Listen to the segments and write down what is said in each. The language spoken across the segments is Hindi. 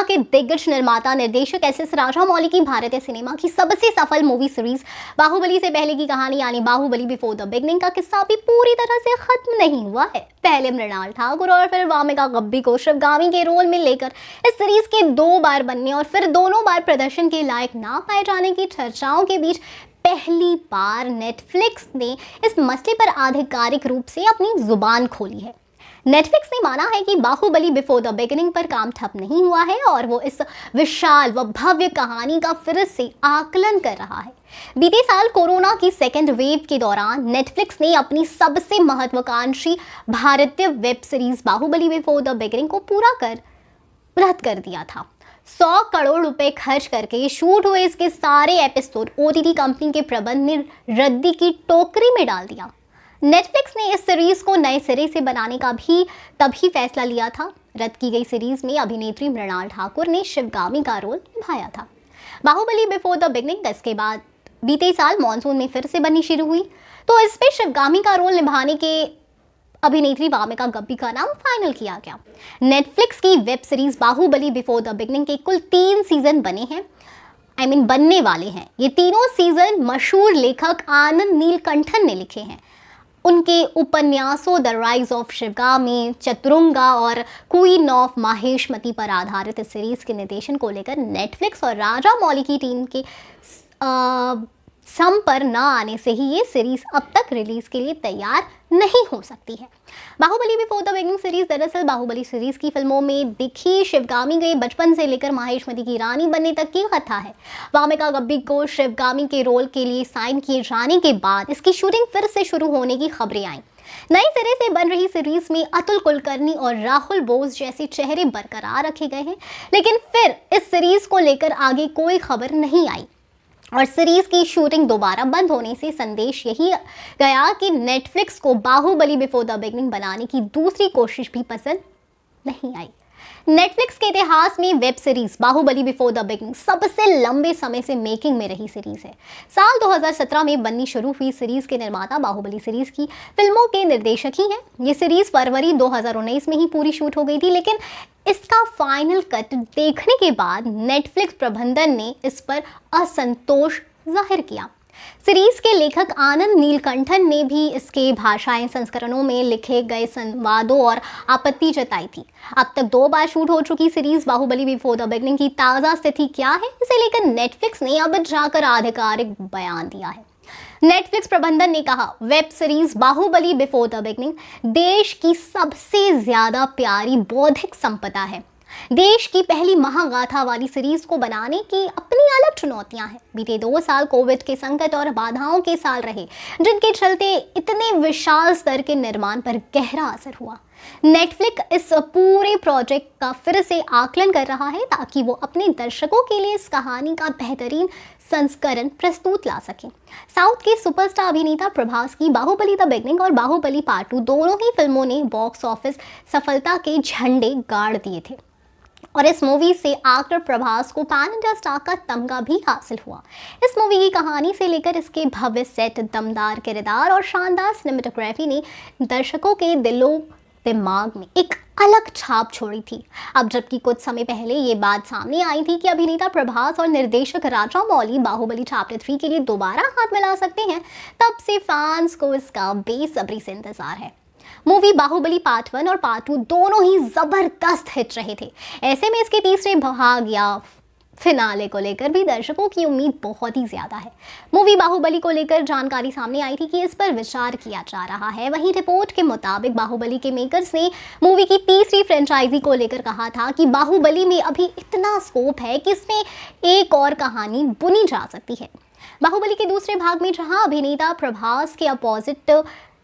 सिनेमा के दिग्गज निर्माता निर्देशक एस राजामौली की भारतीय सिनेमा की सबसे सफल मूवी सीरीज बाहुबली से पहले की कहानी यानी बाहुबली बिफोर द बिगनिंग का किस्सा अभी पूरी तरह से खत्म नहीं हुआ है। पहले मृणाल ठाकुर और फिर वामिका गब्बी को शिवगामी के रोल में लेकर इस सीरीज के 2 बार बनने और फिर दोनों बार प्रदर्शन के लायक ना पाए जाने की चर्चाओं के बीच पहली बार नेटफ्लिक्स ने इस मसले पर आधिकारिक रूप से अपनी जुबान खोली है। नेटफ्लिक्स ने माना है कि बाहुबली बिफोर द बिगिनिंग पर काम ठप नहीं हुआ है और वो इस विशाल व भव्य कहानी का फिर से आकलन कर रहा है। बीते साल कोरोना की सेकेंड वेव के दौरान नेटफ्लिक्स ने अपनी सबसे महत्वाकांक्षी भारतीय web series Baahubali before the beginning को पूरा कर रद्द कर दिया था। 100 करोड़ रुपए खर्च करके शूट हुए इसके सारे एपिसोड ओटीटी कंपनी के प्रबंध ने रद्दी की टोकरी में डाल दिया। नेटफ्लिक्स ने इस सीरीज को नए सिरे से बनाने का भी तभी फैसला लिया था। रद्द की गई सीरीज में अभिनेत्री मृणाल ठाकुर ने शिवगामी का रोल निभाया था। बाहुबली बिफोर द बिगनिंग इसके बाद बीते साल मॉनसून में फिर से बननी शुरू हुई, तो इसमें शिवगामी का रोल निभाने के अभिनेत्री वामिका गब्बी का नाम फाइनल किया गया। नेटफ्लिक्स की web series Baahubali before the beginning के कुल 3 सीजन बने हैं, बनने वाले हैं। ये तीनों सीजन मशहूर लेखक आनंद नीलकंठन ने लिखे हैं। उनके उपन्यासों the rise of Sivagami, Chaturanga और क्वीन ऑफ माहेशमती पर आधारित इस सीरीज के निर्देशन को लेकर नेटफ्लिक्स और राजामौली की टीम के सम पर न आने से ही ये सीरीज अब तक रिलीज के लिए तैयार नहीं हो सकती है। Baahubali before the beginning series दरअसल बाहुबली सीरीज की फिल्मों में दिखी शिवगामी के बचपन से लेकर माहेशमती की रानी बनने तक की कथा है। वामिका गब्बी को शिवगामी के रोल के लिए साइन किए जाने के बाद इसकी शूटिंग फिर से शुरू होने की खबरें आईं। नए सिरे से बन रही सीरीज में अतुल कुलकर्णी और राहुल बोस जैसे चेहरे बरकरार रखे गए हैं, लेकिन फिर इस सीरीज को लेकर आगे कोई खबर नहीं आई और सीरीज की शूटिंग दोबारा बंद होने से संदेश यही गया कि नेटफ्लिक्स को बाहुबली बिफोर द बिगनिंग बनाने की दूसरी कोशिश भी पसंद नहीं आई। नेटफ्लिक्स के इतिहास में web series Baahubali before the beginning सबसे लंबे समय से मेकिंग में रही सीरीज है। साल 2017 में बननी शुरू हुई सीरीज के निर्माता बाहुबली सीरीज की फिल्मों के निर्देशक ही हैं। ये सीरीज फरवरी 2019 में ही पूरी शूट हो गई थी, लेकिन इसका फाइनल कट देखने के बाद नेटफ्लिक्स प्रबंधन ने इस पर असंतोष जाहिर किया। सीरीज के लेखक आनंद नीलकंठन ने भी इसके भाषाई संस्करणों में लिखे गए संवादों और आपत्ति जताई थी। अब तक 2 बार शूट हो चुकी series Baahubali before the beginning की ताज़ा स्थिति क्या है, इसे लेकर नेटफ्लिक्स ने अब जाकर आधिकारिक बयान दिया है। नेटफ्लिक्स प्रबंधन ने कहा, web series Baahubali before the beginning देश की सबसे ज्यादा प्यारी बौद्धिक संपदा है। देश की पहली महागाथा वाली सीरीज को बनाने की अपनी अलग चुनौतियां हैं। बीते 2 साल कोविड के संकट और बाधाओं के साल रहे, जिनके चलते इतने विशाल स्तर के निर्माण पर गहरा असर हुआ। नेटफ्लिक्स इस पूरे प्रोजेक्ट का फिर से आकलन कर रहा है ताकि वो अपने दर्शकों के लिए इस कहानी का बेहतरीन संस्करण प्रस्तुत ला सके। साउथ के सुपरस्टार अभिनेता प्रभास की बाहुबली द बिगनिंग और बाहुबली पार्ट 2 दोनों ही फिल्मों ने बॉक्स ऑफिस सफलता के झंडे गाड़ दिए थे और इस मूवी से एक्टर प्रभास को पैन इंडिया स्टार का तमगा भी हासिल हुआ। इस मूवी की कहानी से लेकर इसके भव्य सेट, दमदार किरदार और शानदार सिनेमेटोग्राफी ने दर्शकों के दिलों दिमाग में एक अलग छाप छोड़ी थी। अब जबकि कुछ समय पहले ये बात सामने आई थी कि अभिनेता प्रभास और निर्देशक राजामौली बाहुबली चैप्टर 3 के लिए दोबारा हाथ मिला सकते हैं, तब से फैंस को इसका बेसब्री से इंतजार है। मूवी बाहुबली पार्ट 1 और पार्ट 2 दोनों ही जबरदस्त हिट रहे थे। ऐसे में इसके तीसरे भाग या फिनाले को लेकर भी दर्शकों की उम्मीद बहुत ही ज्यादा है। मूवी बाहुबली को लेकर जानकारी सामने आई थी कि इस पर विचार किया जा रहा है। वहीं रिपोर्ट के मुताबिक बाहुबली के मेकर्स ने मूवी की तीसरी फ्रेंचाइजी को लेकर कहा था कि बाहुबली में अभी इतना स्कोप है कि इसमें एक और कहानी बुनी जा सकती है। बाहुबली के दूसरे भाग में जहां अभिनेता प्रभास के अपोजिट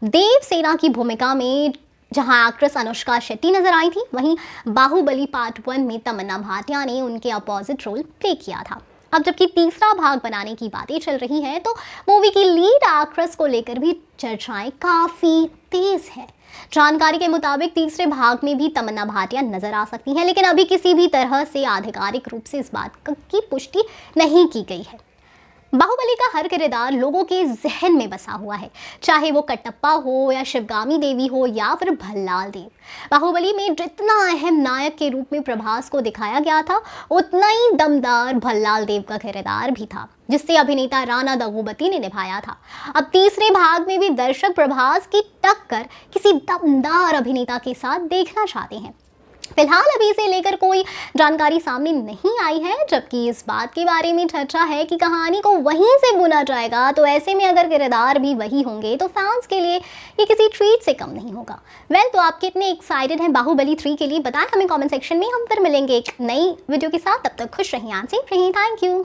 देवसेना की भूमिका में जहां एक्ट्रेस अनुष्का शेट्टी नजर आई थी, वहीं बाहुबली पार्ट 1 में तमन्ना भाटिया ने उनके अपोजिट रोल प्ले किया था। अब जबकि तीसरा भाग बनाने की बातें चल रही हैं, तो मूवी की लीड एक्ट्रेस को लेकर भी चर्चाएं काफी तेज है। जानकारी के मुताबिक तीसरे भाग में भी तमन्ना भाटिया नजर आ सकती हैं, लेकिन अभी किसी भी तरह से आधिकारिक रूप से इस बात की पुष्टि नहीं की गई है। बाहुबली का हर किरदार लोगों के जहन में बसा हुआ है, चाहे वो कटप्पा हो या शिवगामी देवी हो या फिर भल्लाल देव। बाहुबली में जितना अहम नायक के रूप में प्रभास को दिखाया गया था, उतना ही दमदार भल्लाल देव का किरदार भी था, जिससे अभिनेता राणा दगूबती ने निभाया था। अब तीसरे भाग में भी दर्शक प्रभास की टक्कर किसी दमदार अभिनेता के साथ देखना चाहते हैं। फिलहाल अभी इसे लेकर कोई जानकारी सामने नहीं आई है, जबकि इस बात के बारे में चर्चा है कि कहानी को वहीं से बुना जाएगा, तो ऐसे में अगर किरदार भी वही होंगे तो फैंस के लिए ये किसी ट्रीट से कम नहीं होगा। तो आप कितने एक्साइटेड हैं बाहुबली 3 के लिए, बताएं हमें कमेंट सेक्शन में। हम फिर मिलेंगे एक नई वीडियो के साथ, तब तक खुश रहिए, सेफ रहिए। Thank you.